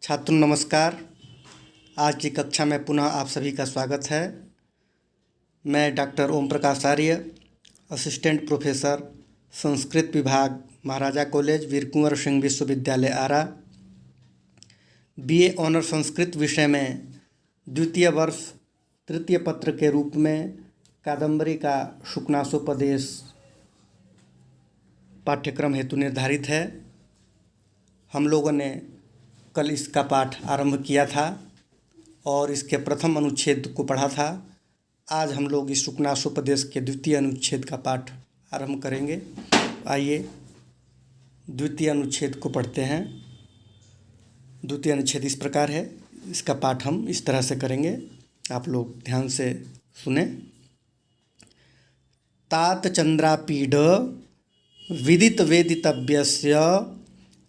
छात्रों नमस्कार। आज की कक्षा में पुनः आप सभी का स्वागत है। मैं डॉक्टर ओम प्रकाश आर्य, असिस्टेंट प्रोफेसर, संस्कृत विभाग, महाराजा कॉलेज, वीर कुंवर सिंह विश्वविद्यालय आरा, बीए ऑनर संस्कृत विषय में द्वितीय वर्ष तृतीय पत्र के रूप में कादम्बरी का शुकनासोपदेश पाठ्यक्रम हेतु निर्धारित है। हम लोगों ने कल इसका पाठ आरंभ किया था और इसके प्रथम अनुच्छेद को पढ़ा था। आज हम लोग इस शुकनासोपदेश के द्वितीय अनुच्छेद का पाठ आरंभ करेंगे। आइए द्वितीय अनुच्छेद को पढ़ते हैं। द्वितीय अनुच्छेद इस प्रकार है। इसका पाठ हम इस तरह से करेंगे, आप लोग ध्यान से सुने। तात चंद्रापीड विदित वेदितव्यस्य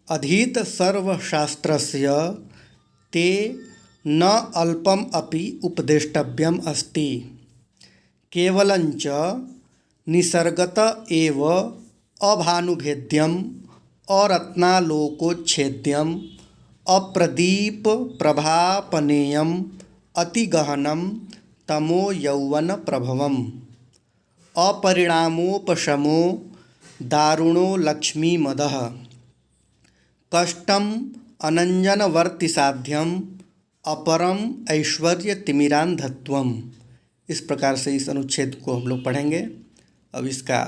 अधीत सर्वशास्त्रस्य ते न अल्पम अपि उपदेष्टव्यम अस्ति। केवलंच निसर्गत एव अभानुभेद्यम अरत्नालोकोच्छेद्यम अप्रदीप प्रभापनेयम अतिगहनम तमो यौवन प्रभवम अपरिणामोपशमो दारुणो लक्ष्मीमदः कष्टम अनंजनवर्ति साध्यम अपरम ऐश्वर्यतिमिरान्धत्वम। इस प्रकार से इस अनुच्छेद को हम लोग पढ़ेंगे। अब इसका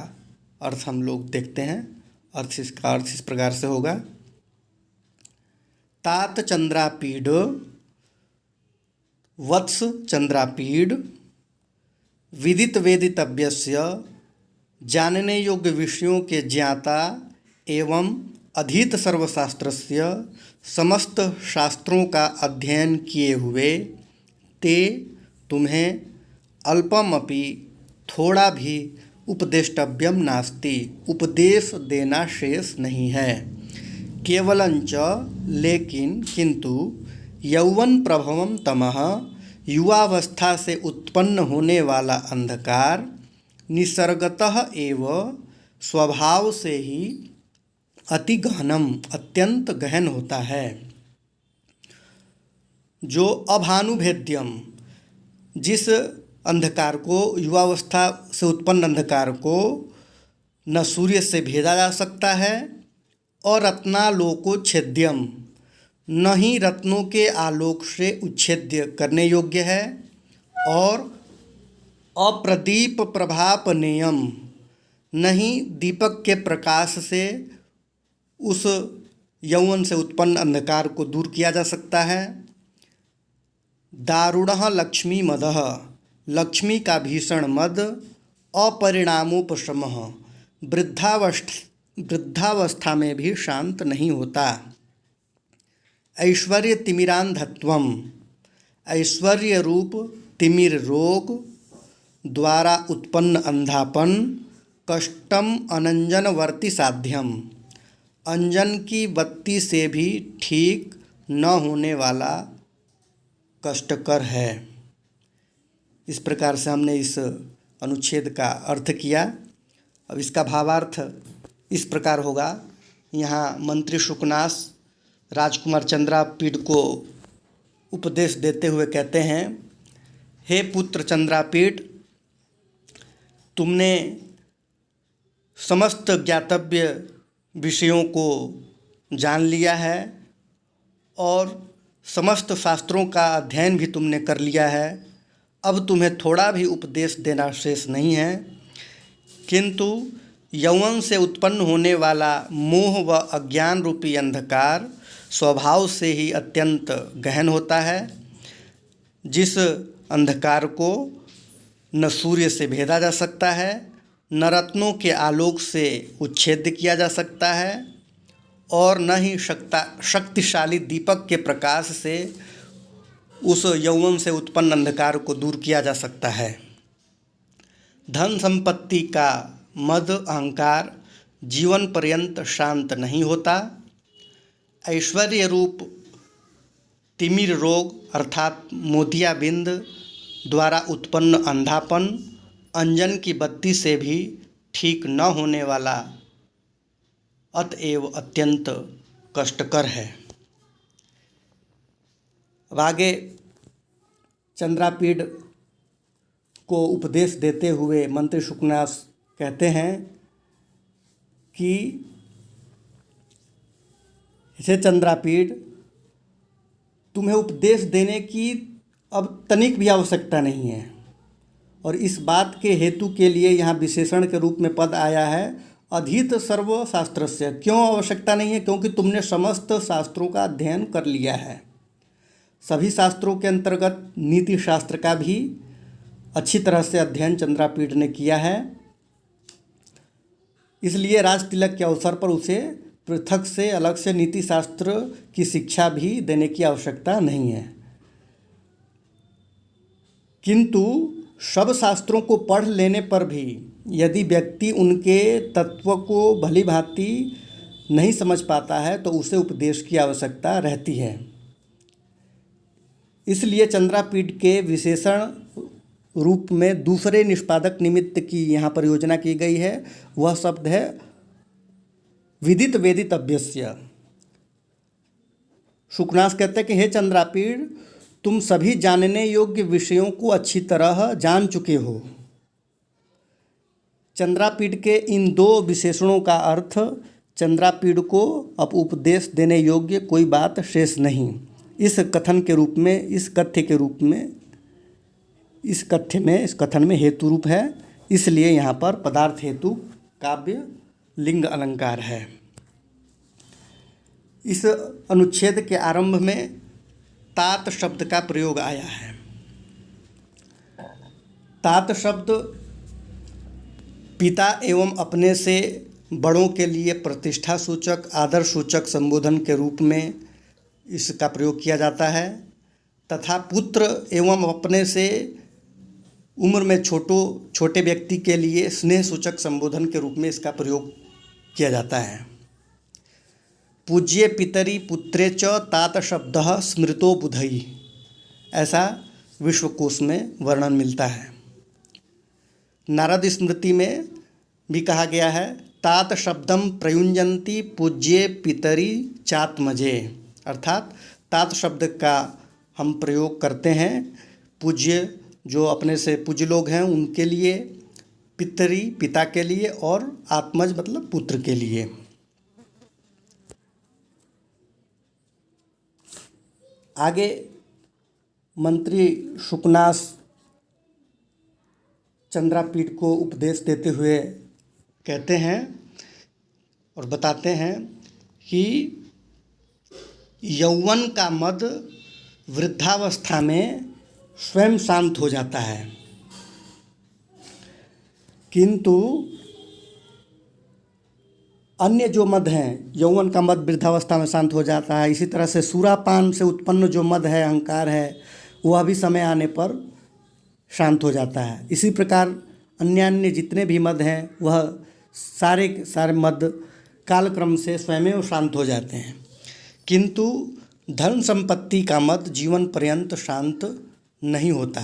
अर्थ हम लोग देखते हैं। इसका अर्थ इस प्रकार से होगा। तात चंद्रापीड, वत्स चंद्रापीड, विदित वेदितव्यस्य, जानने योग्य विषयों के ज्ञाता एवं अधीत सर्वशास्त्रस्य, समस्त शास्त्रों का अध्ययन किए हुए, ते तुम्हें अल्पमपि थोड़ा भी उपदेष्टव्यम नास्ति, उपदेश देना शेष नहीं है। केवलंच लेकिन किंतु यौवन प्रभवम तमः, युवावस्था से उत्पन्न होने वाला अंधकार, निसर्गतः एव स्वभाव से ही अति गहनम अत्यंत गहन होता है। जो अभानुभेद्यम, जिस अंधकार को, युवावस्था से उत्पन्न अंधकार को न सूर्य से भेदा जा सकता है और रत्नालोकोच्छेद्यम, न ही रत्नों के आलोक से उच्छेद्य करने योग्य है, और अप्रदीप प्रभापनेयम, नहीं दीपक के प्रकाश से उस यौवन से उत्पन्न अंधकार को दूर किया जा सकता है। दारुणः लक्ष्मी मदः, लक्ष्मी का भीषण मद, अपरिणामोपशमः, वृद्धावस्था में भी शांत नहीं होता। ऐश्वर्य तिमिरान्धत्वम, ऐश्वर्य रूप तिमिर रोग द्वारा उत्पन्न अंधापन, कष्टम अनंजनवर्ति साध्यम, अंजन की बत्ती से भी ठीक न होने वाला कष्टकर है। इस प्रकार से हमने इस अनुच्छेद का अर्थ किया। अब इसका भावार्थ इस प्रकार होगा। यहाँ मंत्री शुकनास राजकुमार चंद्रापीड को उपदेश देते हुए कहते हैं, हे पुत्र चंद्रापीड, तुमने समस्त ज्ञातव्य विषयों को जान लिया है और समस्त शास्त्रों का अध्ययन भी तुमने कर लिया है। अब तुम्हें थोड़ा भी उपदेश देना शेष नहीं है। किंतु यौवन से उत्पन्न होने वाला मोह व अज्ञान रूपी अंधकार स्वभाव से ही अत्यंत गहन होता है। जिस अंधकार को न सूर्य से भेदा जा सकता है, न रत्नों के आलोक से उच्छेद किया जा सकता है, और न ही शक्तिशाली दीपक के प्रकाश से उस यौवन से उत्पन्न अंधकार को दूर किया जा सकता है। धन संपत्ति का मद अहंकार जीवन पर्यंत शांत नहीं होता। ऐश्वर्य रूप तिमिर रोग अर्थात मोतियाबिंद द्वारा उत्पन्न अंधापन, अंजन की बत्ती से भी ठीक न होने वाला अतएव अत्यंत कष्टकर है। अब आगे चंद्रापीड़ को उपदेश देते हुए मंत्री शुकनास कहते हैं कि हे चंद्रापीड़, तुम्हें उपदेश देने की अब तनिक भी आवश्यकता नहीं है, और इस बात के हेतु के लिए यहाँ विशेषण के रूप में पद आया है अधीत सर्व शास्त्रस्य। क्यों आवश्यकता नहीं है? क्योंकि तुमने समस्त शास्त्रों का अध्ययन कर लिया है। सभी शास्त्रों के अंतर्गत नीति शास्त्र का भी अच्छी तरह से अध्ययन चंद्रापीड़ ने किया है, इसलिए राज तिलक के अवसर पर उसे पृथक से अलग से नीति शास्त्र की शिक्षा भी देने की आवश्यकता नहीं है। किंतु सब शास्त्रों को पढ़ लेने पर भी यदि व्यक्ति उनके तत्व को भली भांति नहीं समझ पाता है तो उसे उपदेश की आवश्यकता रहती है। इसलिए चंद्रापीड़ के विशेषण रूप में दूसरे निष्पादक निमित्त की यहाँ पर योजना की गई है। वह शब्द है विदित वेदित अभ्यस्य। शुकनास कहते हैं कि हे चंद्रापीड़, तुम सभी जानने योग्य विषयों को अच्छी तरह जान चुके हो। चंद्रापीड़ के इन दो विशेषणों का अर्थ चंद्रापीड़ को अब उपदेश देने योग्य कोई बात शेष नहीं। इस कथन में हेतु रूप है, इसलिए यहाँ पर पदार्थ हेतु काव्य लिंग अलंकार है। इस अनुच्छेद के आरंभ में तात शब्द का प्रयोग आया है। तात शब्द पिता एवं अपने से बड़ों के लिए प्रतिष्ठा सूचक, आदर सूचक संबोधन के रूप में इसका प्रयोग किया जाता है, तथा पुत्र एवं अपने से उम्र में छोटे व्यक्ति के लिए स्नेह सूचक संबोधन के रूप में इसका प्रयोग किया जाता है। पूज्ये पितरि पुत्रे च तात शब्दः स्मृतो बुधई, ऐसा विश्वकोश में वर्णन मिलता है। नारद स्मृति में भी कहा गया है तात शब्दम प्रयुञ्जन्ति पूज्ये पितरि चात्मजे, अर्थात तात शब्द का हम प्रयोग करते हैं पूज्य, जो अपने से पूज्य लोग हैं उनके लिए, पितरी पिता के लिए, और आत्मज मतलब पुत्र के लिए। आगे मंत्री शुकनास चंद्रापीड़ को उपदेश देते हुए कहते हैं और बताते हैं कि यौवन का मद वृद्धावस्था में स्वयं शांत हो जाता है, किंतु अन्य जो मद हैं, यौवन का मद वृद्धावस्था में शांत हो जाता है। इसी तरह से सूरापान से उत्पन्न जो मद है, अहंकार है, वह भी समय आने पर शांत हो जाता है। इसी प्रकार अन्य जितने भी मद हैं वह सारे मद कालक्रम से स्वयं शांत हो जाते हैं, किंतु धन संपत्ति का मद जीवन पर्यंत शांत नहीं होता।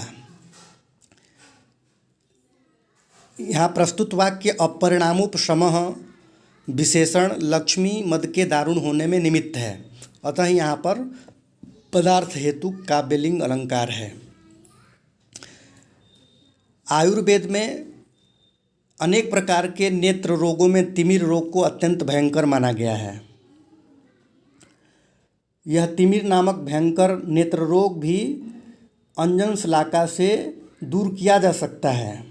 यहाँ प्रस्तुत वाक्य अपरिणामोपशमः विशेषण लक्ष्मी मद के दारुण होने में निमित्त है, अतः यहाँ पर पदार्थ हेतु काव्यलिंग अलंकार है। आयुर्वेद में अनेक प्रकार के नेत्र रोगों में तिमिर रोग को अत्यंत भयंकर माना गया है। यह तिमिर नामक भयंकर नेत्र रोग भी अंजन शलाका से दूर किया जा सकता है,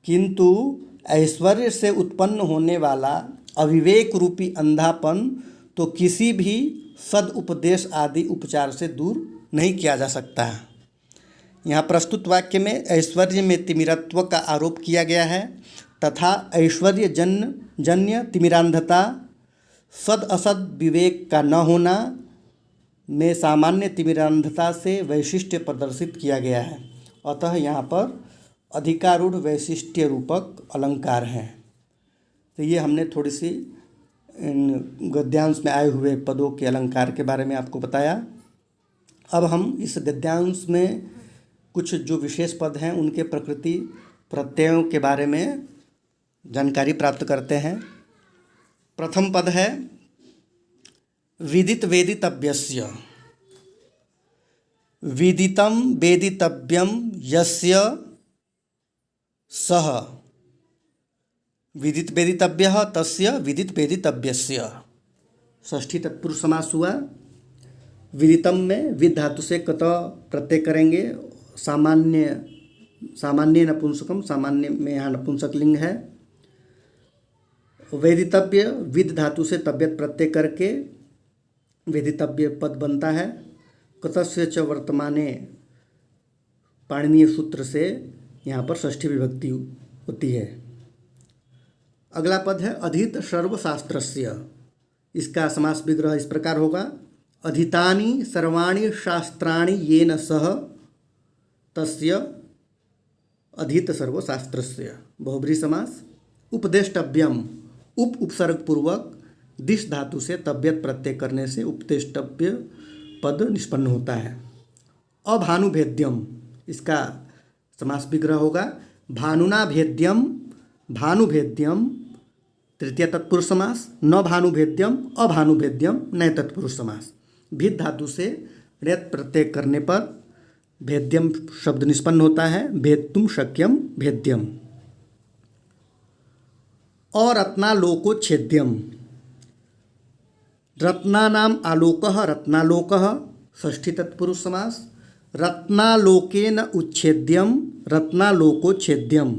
किंतु ऐश्वर्य से उत्पन्न होने वाला अविवेक रूपी अंधापन तो किसी भी सदुपदेश आदि उपचार से दूर नहीं किया जा सकता। यहाँ प्रस्तुत वाक्य में ऐश्वर्य में तिमिरत्व का आरोप किया गया है तथा ऐश्वर्य जन्य तिमिरांधता, सद असद विवेक का न होना में सामान्य तिमिरांधता से वैशिष्ट्य प्रदर्शित किया गया है, अतः यहाँ पर अधिकारूढ़ वैशिष्ट्य रूपक अलंकार हैं। तो ये हमने थोड़ी सी गद्यांश में आए हुए पदों के अलंकार के बारे में आपको बताया। अब हम इस गद्यांश में कुछ जो विशेष पद हैं उनके प्रकृति प्रत्ययों के बारे में जानकारी प्राप्त करते हैं। प्रथम पद है विदित वेदित अभ्यस्य। विदितं वेदितव्यं यस्य सः, विदित वेदितव्यः तस्य, विदित वेदितव्यस्य। षष्ठी तत्पुरुष समास हुआ। विदितम में विद धातु से कत प्रत्यय करेंगे। सामान्य नपुंसकम, सामान्य में यहाँ नपुंसक लिंग है। वेदितव्य विद धातु से तव्यत प्रत्यय करके वेदितव्य पद बनता है। कतस्य च वर्तमाने पाणिनीय सूत्र से यहाँ पर षष्ठी विभक्ति होती है। अगला पद है अधीत सर्वशास्त्रस्य। इसका समास विग्रह इस प्रकार होगा, अधीतानि सर्वाणि शास्त्राणि येन सह तस्य अधीत सर्वशास्त्रस्य। बहुब्रीहि समास। उपदेष्टव्यम उप उपसर्ग पूर्वक दिश धातु से तव्यत प्रत्यय करने से उपदेष्टव्य पद निष्पन्न होता है। अभानुभेद्यम, इसका समास विग्रह होगा, भानुना भेद्यम भानुभेद्यम तृतीय तत्पुरुष समास। न भानुभेद्यम अभानुभेद्यम नए तत्पुरुष समास। भिद धातु से ण्यत प्रत्यय करने पर भेद्यम शब्द निष्पन्न होता है। भेद्तुम शक्यम भेद्यम। और रत्नालोकोच्छेद्यम, रत्नानाम आलोकः रत्नालोकः षष्ठी तत्पुरुष समास। रत्नालोकेन उच्छेद्यम रत्नालोकोच्छेद्यम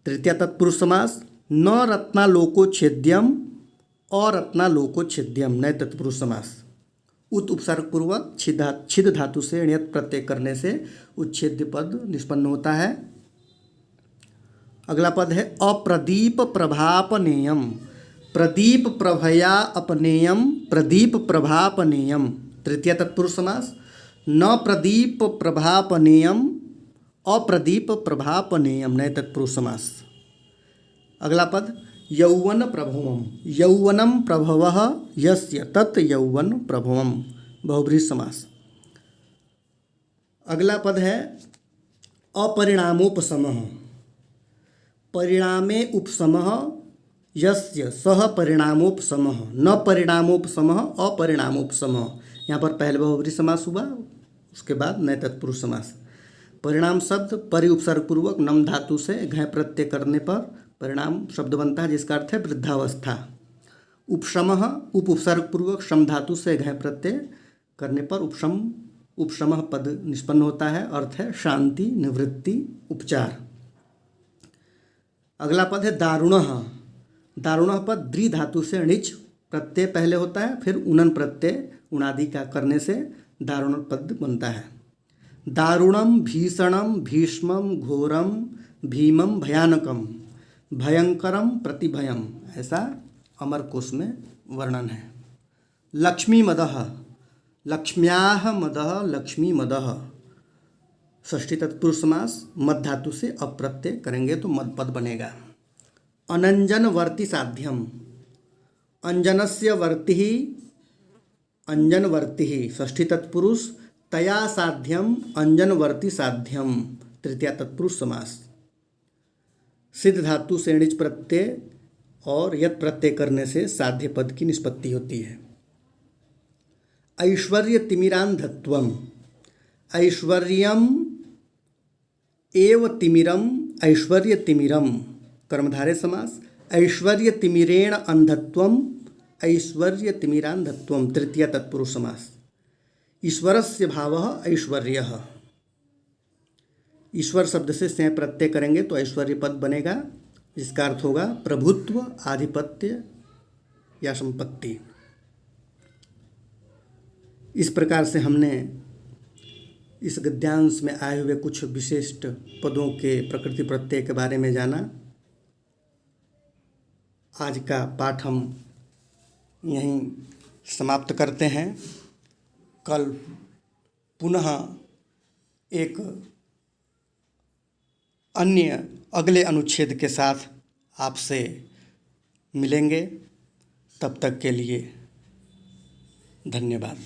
तृतीय तत्पुरुष समास। न रत्नालोकोच्छेद्यम अरत्नालोकोच्छेद्यम नए तत्पुरुष समास। उत उपसर्ग पूर्वक छिद धातु से ण्यत प्रत्यय करने से उच्छेद्य पद निष्पन्न होता है। अगला पद है अप्रदीप प्रभापनेयम। प्रदीप प्रभया अपनेयम प्रदीप प्रभापनेयम तृतीय तत्पुरुष समास। न प्रदीप प्रभापनेयम अप्रदीप प्रभापनेयम नए तत्पुरुष समास। अगला पद यौवन प्रभवम। यौवनम प्रभवः यस्य तत् यौवन प्रभवम बहुब्रीहि समास। अगला पद है अपरिणामोपशमः। परिणामे उपशमः यस्य सह परिणामोपशमः। न परिणामोपशमः अपरिणामोपशमः। यहाँ पर पहले बहुब्रीहि समास हुआ, उसके बाद नए तत्पुरुष समास। परिणाम शब्द परि उपसर्ग पूर्वक नम धातु से घय प्रत्यय करने पर परिणाम शब्द बनता है, जिसका अर्थ है वृद्धावस्था। उपशमः उप उपसर्ग पूर्वक शम धातु से घय प्रत्यय करने पर उपशमः पद निष्पन्न होता है, अर्थ है शांति, निवृत्ति, उपचार। अगला पद है दारुणः। दारुणः पद द्रि धातु से णिच प्रत्यय पहले होता है, फिर उनन प्रत्यय उणादि का करने से दारुण पद बनता है। दारुणम भीषणम भीष्मम घोरम भीमम भयानकम भयंकरम प्रतिभयम, ऐसा अमर कोश में वर्णन है। लक्ष्मी मदः। लक्ष्म्याः मदः लक्ष्मी मदः षष्ठी तत्पुरुष समास। मद धातु से अप्रत्यय करेंगे तो मद पद बनेगा। अनंजन वर्ति साध्यम। अंजनस्य वर्तिः अंजनवर्तिः षष्ठी तत्पुरुष। तया साध्यम अंजनवर्ति साध्यम तृतीया तत्पुरुष समास। सिद्ध धातु से णिच प्रत्यय और यत प्रत्यय करने से साध्य पद की निष्पत्ति होती है। ऐश्वर्य तिमिरांधत्वम। ऐश्वर्यम एव तिमिरम ऐश्वर्य तिमिरम कर्मधारय समास। ऐश्वर्य तिमिरेण अंधत्वम ऐश्वर्य तिमिरांधत्वम तृतीया तत्पुरुष समास। ईश्वरस्य भावः ऐश्वर्यः। ईश्वर शब्द से स्नेह प्रत्यय करेंगे तो ऐश्वर्य पद बनेगा, जिसका अर्थ होगा प्रभुत्व, आधिपत्य या संपत्ति। इस प्रकार से हमने इस गद्यांश में आए हुए कुछ विशिष्ट पदों के प्रकृति प्रत्यय के बारे में जाना। आज का पाठ हम यहीं समाप्त करते हैं। कल पुनः एक अन्य अगले अनुच्छेद के साथ आपसे मिलेंगे। तब तक के लिए धन्यवाद।